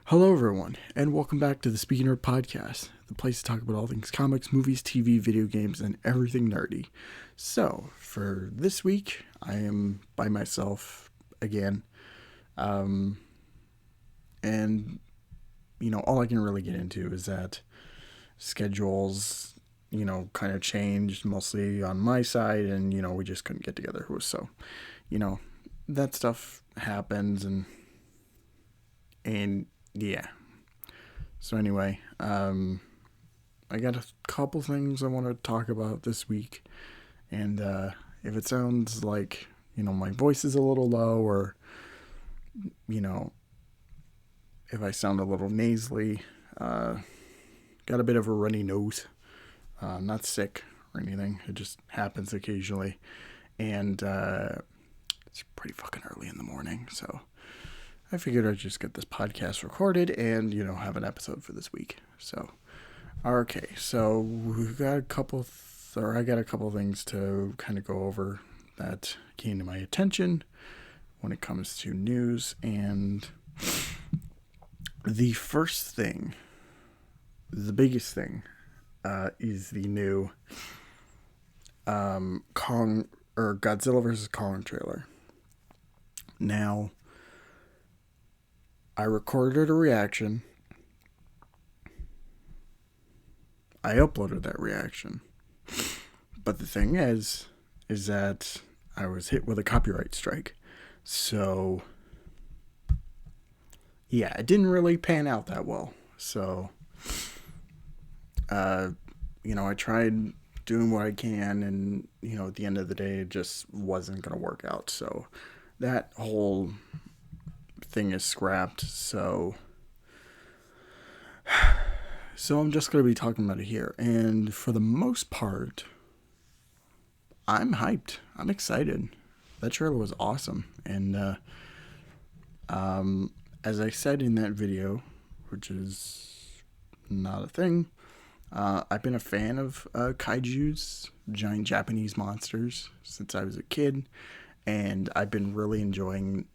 Hello, everyone, and welcome back to the Speaking Nerd Podcast, the place to talk about all things comics, movies, TV, video games, and everything nerdy. So, for this week, I am by myself again, and all I can really get into is that schedules, kind of changed mostly on my side, and we just couldn't get together. So, that stuff happens, and yeah. So anyway, I got a couple things I want to talk about this week, and if it sounds like my voice is a little low, or if I sound a little nasally, got a bit of a runny nose. Not sick or anything. It just happens occasionally, and it's pretty fucking early in the morning, so I figured I'd just get this podcast recorded and, have an episode for this week. So, okay. So, I got a couple things to kind of go over that came to my attention when it comes to news. And the first thing, the biggest thing, is the new Godzilla vs. Kong trailer. Now, I recorded a reaction. I uploaded that reaction. But the thing is that I was hit with a copyright strike. So, yeah, it didn't really pan out that well. So, I tried doing what I can, and, at the end of the day, it just wasn't going to work out. So, that whole thing is scrapped, so I'm just going to be talking about it here. And for the most part, I'm hyped. I'm excited. That trailer was awesome. And as I said in that video, which is not a thing, I've been a fan of kaijus, giant Japanese monsters, since I was a kid, and I've been really enjoying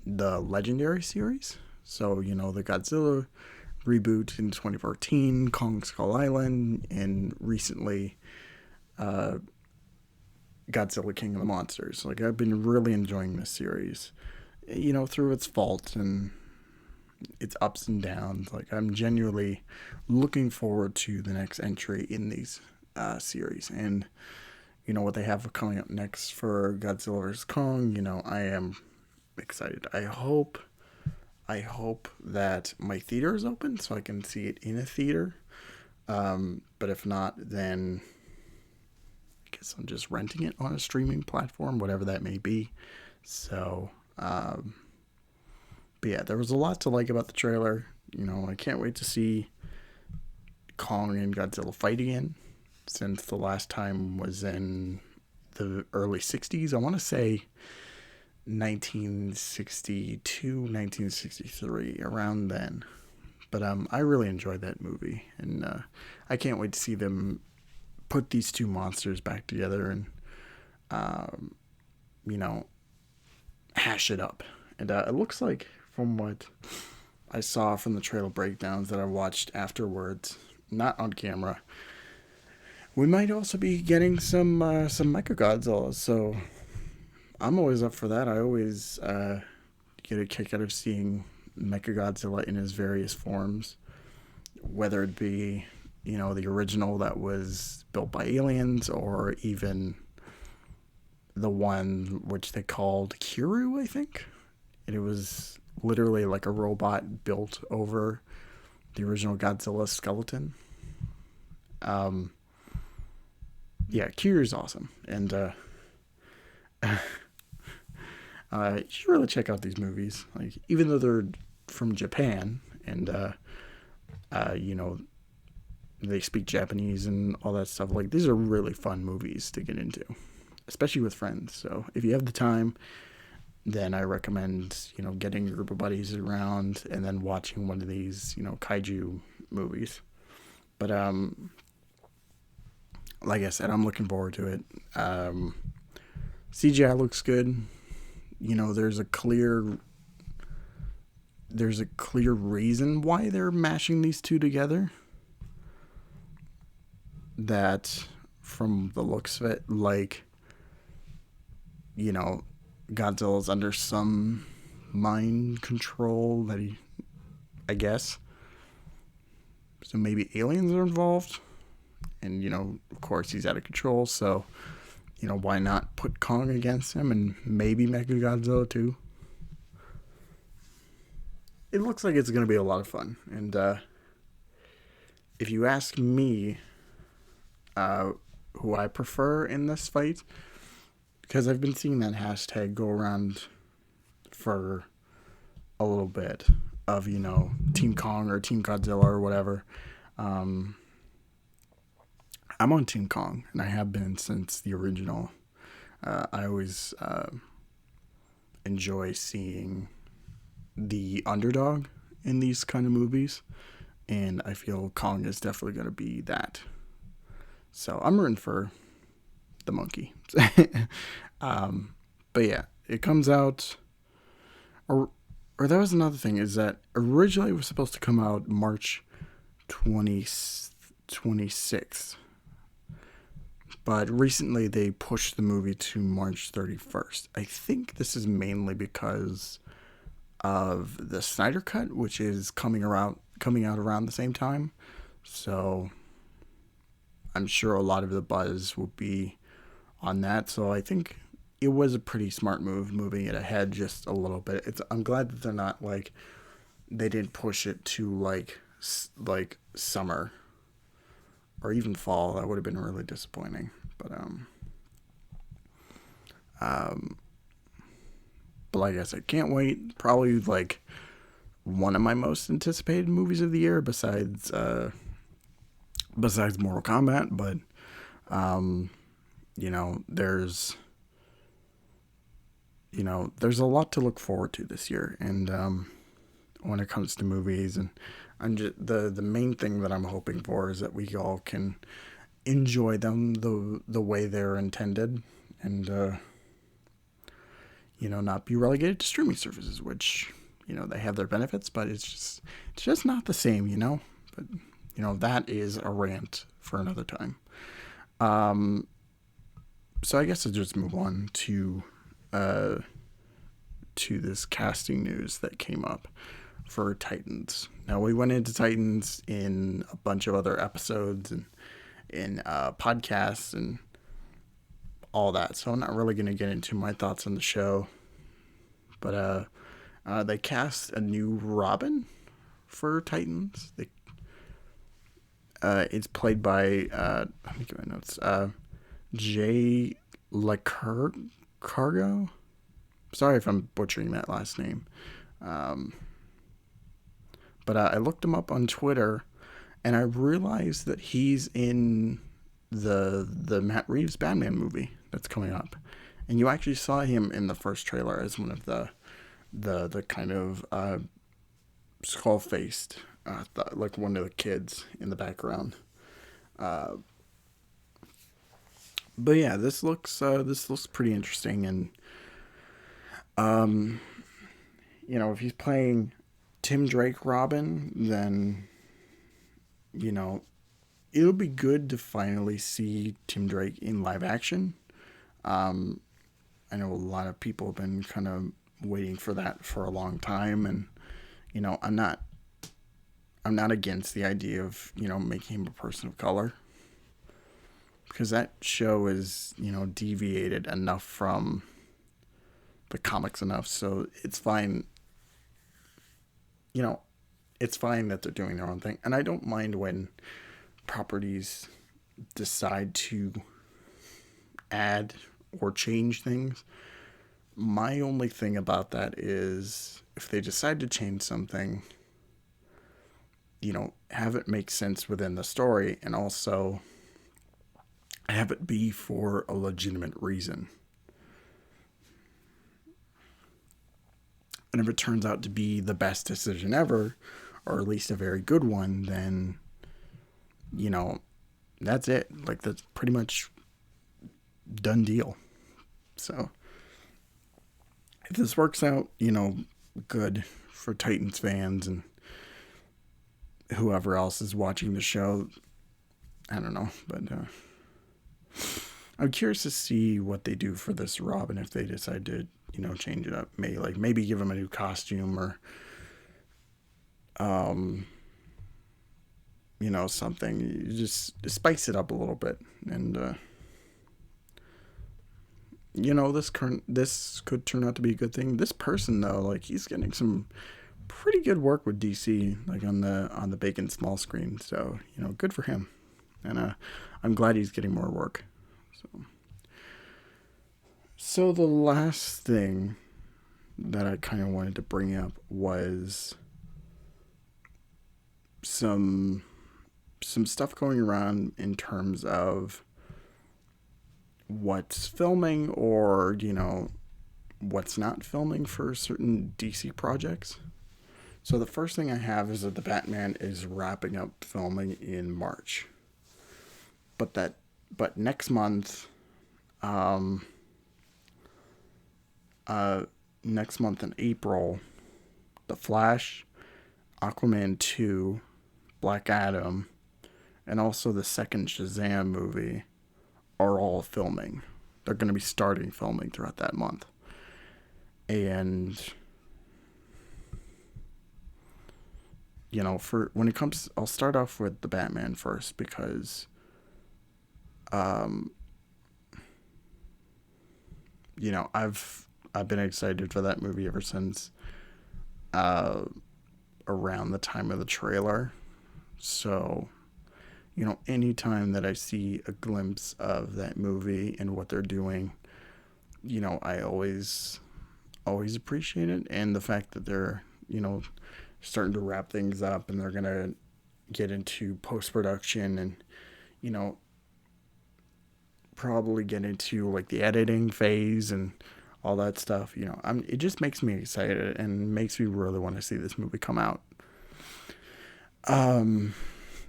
the Legendary series. So, the Godzilla reboot in 2014, Kong Skull Island, and recently Godzilla King of the Monsters. Like, I've been really enjoying this series, through its faults and its ups and downs. Like, I'm genuinely looking forward to the next entry in these series. And, what they have coming up next for Godzilla vs. Kong, I am excited. I hope that my theater is open so I can see it in a theater. But if not, then I guess I'm just renting it on a streaming platform, whatever that may be. So, but yeah, there was a lot to like about the trailer. I can't wait to see Kong and Godzilla fight again, since the last time was in the early 60s. I want to say 1962, 1963, around then. But I really enjoyed that movie, and I can't wait to see them put these two monsters back together and hash it up. And it looks like, from what I saw from the trailer breakdowns that I watched afterwards, not on camera, we might also be getting some Mechagodzilla. So I'm always up for that. I always get a kick out of seeing Mechagodzilla in his various forms, whether it be, the original that was built by aliens, or even the one which they called Kiryu, I think. And it was literally like a robot built over the original Godzilla skeleton. Yeah, Kiryu's awesome. And you should really check out these movies. Like, even though they're from Japan, and they speak Japanese and all that stuff, like, these are really fun movies to get into, especially with friends. So if you have the time, then I recommend getting a group of buddies around and then watching one of these kaiju movies. But like I said, I'm looking forward to it. CGI looks good. There's a clear there's a clear reason why they're mashing these two together. That, from the looks of it, like, Godzilla's under some mind control that I guess. So maybe aliens are involved. And, of course he's out of control, so, why not put Kong against him and maybe Mechagodzilla too? It looks like it's going to be a lot of fun. And if you ask me who I prefer in this fight, because I've been seeing that hashtag go around for a little bit of, Team Kong or Team Godzilla or whatever. I'm on Team Kong, and I have been since the original. I always enjoy seeing the underdog in these kind of movies, and I feel Kong is definitely going to be that. So I'm rooting for the monkey. But yeah, it comes out, or that was another thing, is that originally it was supposed to come out March 26th. But recently they pushed the movie to March 31st. I think this is mainly because of the Snyder Cut, which is coming out around the same time. So I'm sure a lot of the buzz will be on that. So I think it was a pretty smart move, moving it ahead just a little bit. I'm glad that they're not they didn't push it to like summer or even fall. That would have been really disappointing. But like I said, can't wait. Probably one of my most anticipated movies of the year besides Mortal Kombat. But there's a lot to look forward to this year, and when it comes to movies, and I'm just the main thing that I'm hoping for is that we all can enjoy them the way they're intended, and not be relegated to streaming services, which they have their benefits, but it's just not the same, But that is a rant for another time. So I guess I'll just move on to this casting news that came up for Titans. Now, we went into Titans in a bunch of other episodes and in podcasts and all that, so I'm not really going to get into my thoughts on the show. But they cast a new Robin for Titans. It's played by let me get my notes. Jay Cargo. Sorry if I'm butchering that last name. But I looked him up on Twitter, and I realized that he's in the Matt Reeves Batman movie that's coming up. And you actually saw him in the first trailer as one of the kind of skull-faced, like one of the kids in the background. But yeah, this looks pretty interesting, and if he's playing Tim Drake Robin, then it'll be good to finally see Tim Drake in live action. I know a lot of people have been kind of waiting for that for a long time, and I'm not against the idea of making him a person of color, because that show is deviated enough from the comics enough, so it's fine. It's fine that they're doing their own thing, and I don't mind when properties decide to add or change things. My only thing about that is if they decide to change something, have it make sense within the story, and also have it be for a legitimate reason. And if it turns out to be the best decision ever, or at least a very good one, then, that's it. That's pretty much done deal. So if this works out, good for Titans fans and whoever else is watching the show. I don't know, but I'm curious to see what they do for this Robin if they decide to, change it up. Maybe give him a new costume or, something. You just spice it up a little bit, and this could turn out to be a good thing. This person though, he's getting some pretty good work with DC, on the big and small screen. So good for him, and I'm glad he's getting more work. So the last thing that I kind of wanted to bring up was some stuff going around in terms of what's filming or, what's not filming for certain DC projects. So the first thing I have is that the Batman is wrapping up filming in March. But next month, next month in April, The Flash, Aquaman 2, Black Adam, and also the second Shazam movie are all filming. They're going to be starting filming throughout that month. And, for when it comes, I'll start off with the Batman first because, I've been excited for that movie ever since, around the time of the trailer. So, anytime that I see a glimpse of that movie and what they're doing, I always appreciate it. And the fact that they're, starting to wrap things up and they're going to get into post-production and, probably get into the editing phase and all that stuff. It just makes me excited and makes me really want to see this movie come out.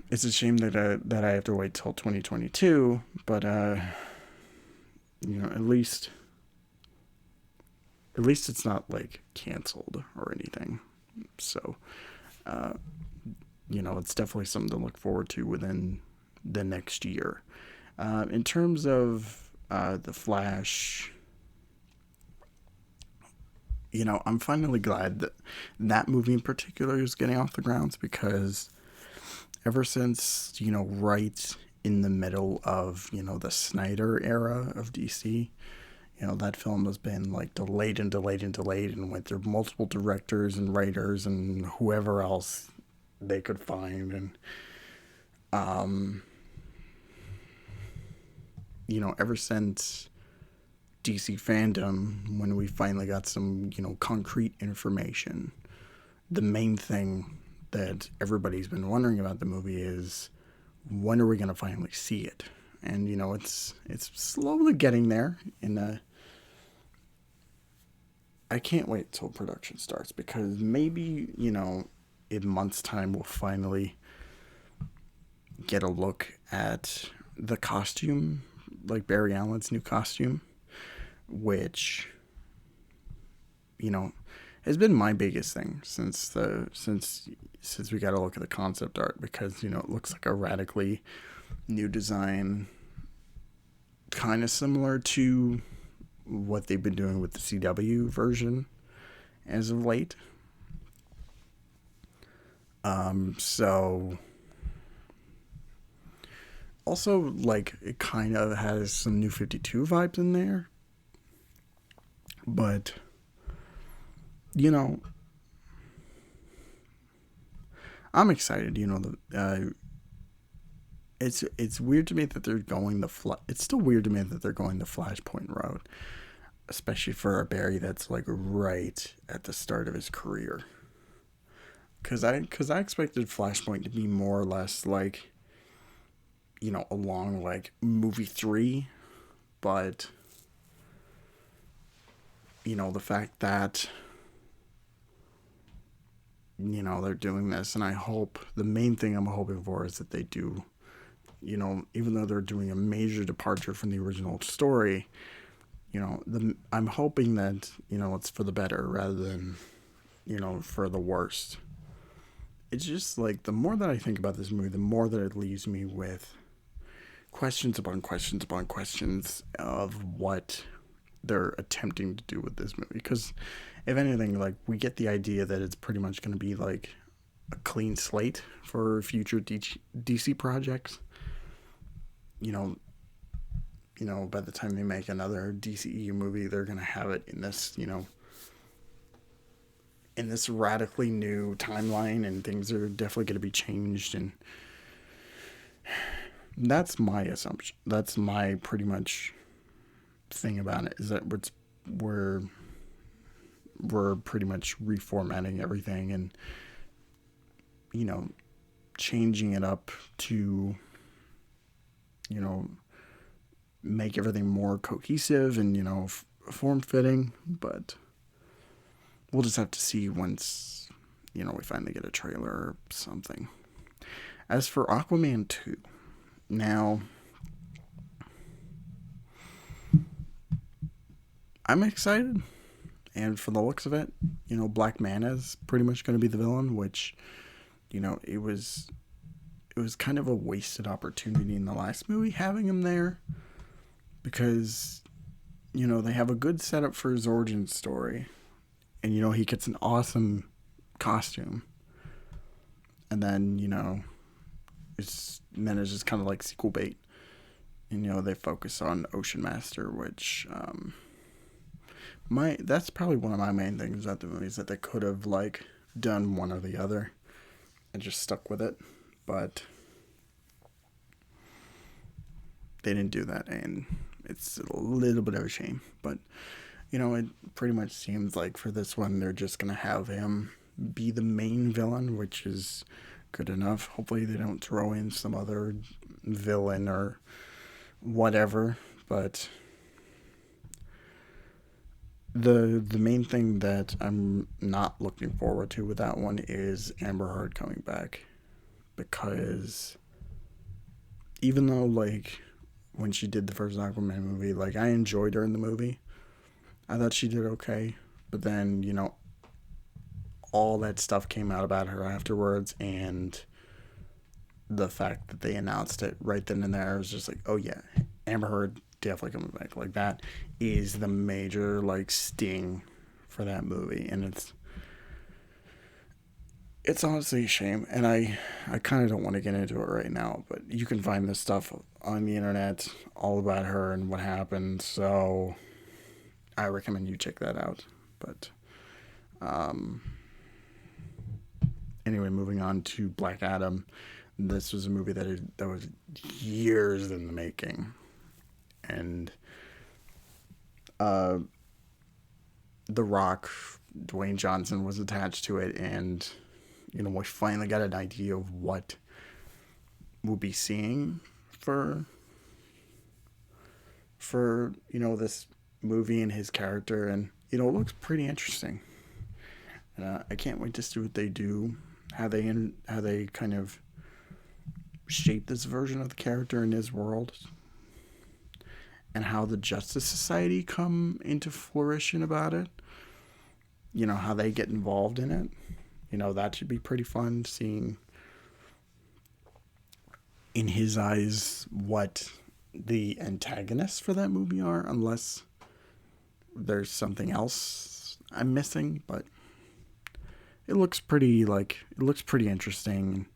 It's a shame that I have to wait till 2022, but at least it's not canceled or anything. So, it's definitely something to look forward to within the next year. In terms of The Flash, I'm finally glad that that movie in particular is getting off the grounds because ever since, right in the middle of, the Snyder era of DC, that film has been delayed and went through multiple directors and writers and whoever else they could find. And, ever since DC fandom, when we finally got some, concrete information, the main thing that everybody's been wondering about the movie is when are we going to finally see it? And, it's slowly getting there. And I can't wait till production starts because maybe, in months' time we'll finally get a look at the costume, Barry Allen's new costume, which, has been my biggest thing since we got a look at the concept art because, it looks like a radically new design, kind of similar to what they've been doing with the CW version as of late. So also it kind of has some New 52 vibes in there, but I'm excited. It's weird to me that they're going it's still weird to me that they're going the Flashpoint route, especially for a Barry that's right at the start of his career. Cause I expected Flashpoint to be more or less along movie 3, but the fact that they're doing this, and I hope the main thing I'm hoping for is that they do, even though they're doing a major departure from the original story, I'm hoping that it's for the better rather than for the worst. It's just like the more that I think about this movie, the more that it leaves me with questions upon questions upon questions of what they're attempting to do with this movie. Because if anything, like, we get the idea that it's pretty much going to be like a clean slate for future DC projects. By the time they make another DCEU movie, they're going to have it in this, in this radically new timeline, and things are definitely going to be changed. And that's my assumption. That's my pretty much thing about it, is that we're pretty much reformatting everything and, changing it up to, make everything more cohesive and, form-fitting. But we'll just have to see once, we finally get a trailer or something. As for Aquaman 2, now, I'm excited. And for the looks of it, Black Mana's pretty much going to be the villain, which, it was kind of a wasted opportunity in the last movie having him there, because, they have a good setup for his origin story, and, he gets an awesome costume, and then, it's just kind of like sequel bait, and, they focus on Ocean Master, which, that's probably one of my main things about the movie, is that they could have, like, done one or the other and just stuck with it, but they didn't do that, and it's a little bit of a shame. But it pretty much seems like for this one they're just gonna have him be the main villain, which is good enough. Hopefully they don't throw in some other villain or whatever. But the main thing that I'm not looking forward to with that one is Amber Heard coming back, because even though, like, when she did the first Aquaman movie, like, I enjoyed her in the movie, I thought she did okay, but then, all that stuff came out about her afterwards, and the fact that they announced it right then and there was just like, oh yeah, Amber Heard definitely coming back. Like, that is the major, like, sting for that movie, and it's honestly a shame, and I kind of don't want to get into it right now, but you can find this stuff on the internet all about her and what happened, so I recommend you check that out. But anyway, moving on to Black Adam. This was a movie that was years in the making, and The Rock, Dwayne Johnson, was attached to it, and we finally got an idea of what we'll be seeing for this movie and his character, and it looks pretty interesting. I can't wait to see what they do, how they kind of shape this version of the character in his world, and how the Justice Society come into fruition about it. How they get involved in it. That should be pretty fun, seeing in his eyes what the antagonists for that movie are, unless there's something else I'm missing. But it looks pretty interesting.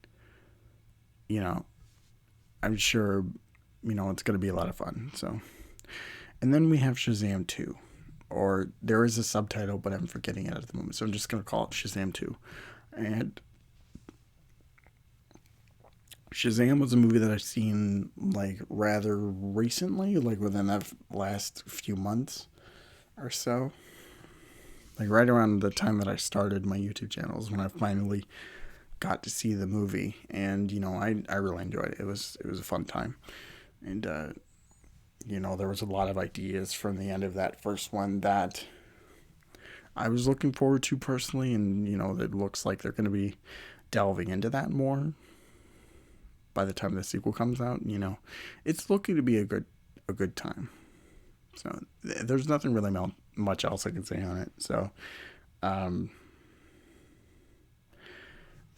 I'm sure, it's going to be a lot of fun. So, and then we have Shazam 2. Or there is a subtitle, but I'm forgetting it at the moment, so I'm just going to call it Shazam 2. And Shazam was a movie that I've seen, like, rather recently, like, within the last few months or so. Like, right around the time that I started my YouTube channel is when I finally got to see the movie. And, I really enjoyed it. It was a fun time. And, there was a lot of ideas from the end of that first one that I was looking forward to personally, and, it looks like they're going to be delving into that more by the time the sequel comes out. It's looking to be a good time. So there's nothing really much else I can say on it. So,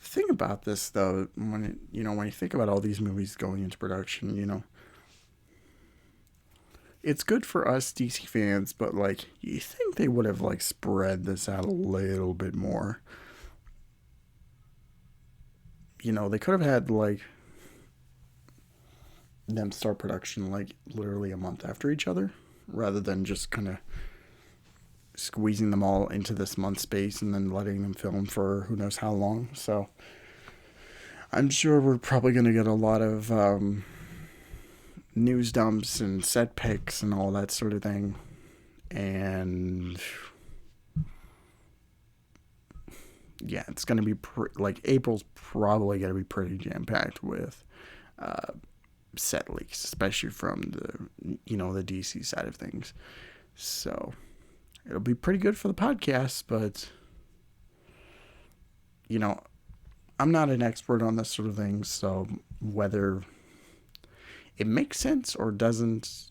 The thing about this, though, when you think about all these movies going into production, it's good for us DC fans, but like, you think they would have like spread this out a little bit more. They could have had like them start production like literally a month after each other, rather than just kind of squeezing them all into this month space and then letting them film for who knows how long. So I'm sure we're probably going to get a lot of news dumps and set pics and all that sort of thing. And yeah, it's going to be like April's probably going to be pretty jam packed with set leaks, especially from the DC side of things. So it'll be pretty good for the podcast, but I'm not an expert on this sort of thing, so whether it makes sense or doesn't,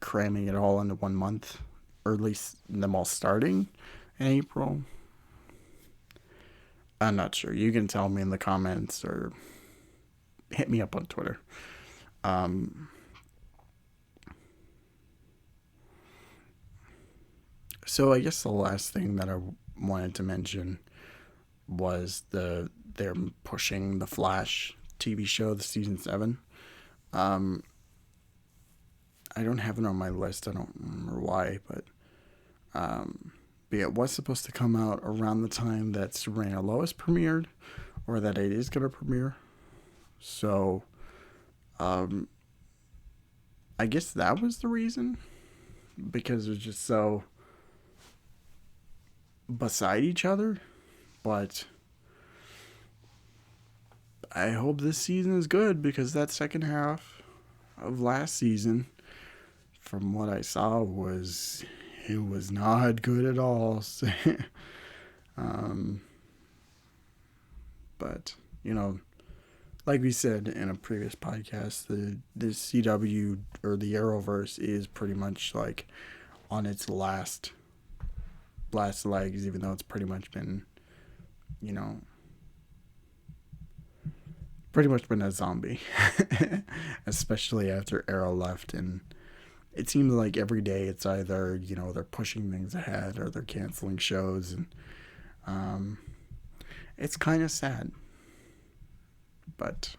cramming it all into 1 month, or at least them all starting in April, I'm not sure. You can tell me in the comments or hit me up on Twitter. So I guess the last thing that I wanted to mention was they're pushing the Flash TV show, the season 7. I don't have it on my list. I don't remember why, but it was supposed to come out around the time that Superman and Lois premiered, or that it is going to premiere. So, I guess that was the reason, because it was just so beside each other. But I hope this season is good, because that second half of last season, from what I saw, was not good at all. But like we said in a previous podcast, the CW or the Arrowverse is pretty much like on its last legs, even though it's pretty much been a zombie, especially after Arrow left. And it seems like every day it's either they're pushing things ahead or they're canceling shows, and it's kind of sad, but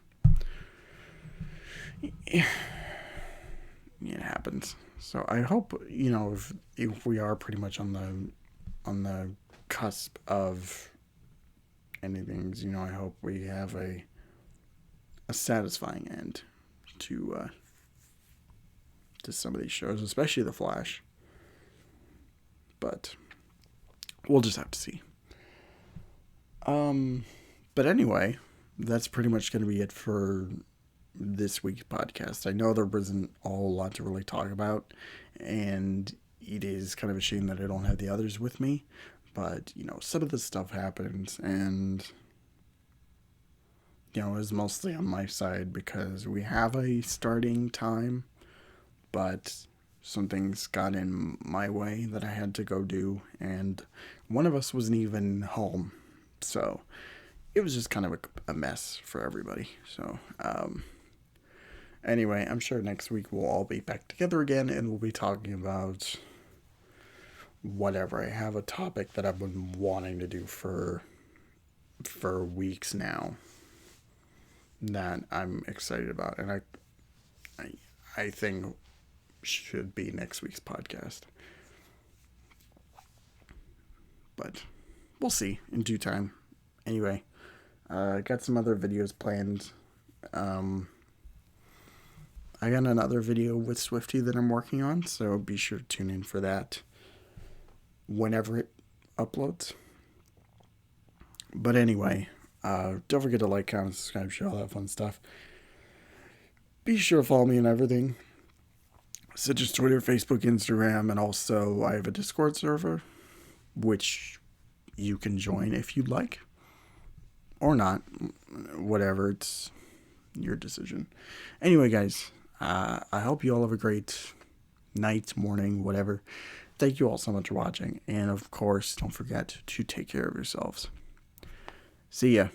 it happens. So I hope if we are pretty much on the cusp of anything, I hope we have a satisfying end to some of these shows, especially The Flash. But we'll just have to see. But anyway, that's pretty much going to be it for this week's podcast. I know there wasn't a whole lot to really talk about, and it is kind of a shame that I don't have the others with me. But, some of this stuff happens, and, it was mostly on my side because we have a starting time, but some things got in my way that I had to go do, and one of us wasn't even home. So it was just kind of a mess for everybody. So, anyway, I'm sure next week we'll all be back together again, and we'll be talking about whatever. I have a topic that I've been wanting to do for weeks now that I'm excited about, and I think should be next week's podcast. But we'll see in due time. Anyway, I got some other videos planned. I got another video with Swifty that I'm working on, so be sure to tune in for that whenever it uploads. But anyway, don't forget to like, comment, subscribe, share all that fun stuff. Be sure to follow me on everything, such as Twitter, Facebook, Instagram, and also I have a Discord server, which you can join if you'd like, or not, whatever, it's your decision. Anyway, guys, I hope you all have a great night, morning, whatever. Thank you all so much for watching, and of course, don't forget to take care of yourselves. See ya.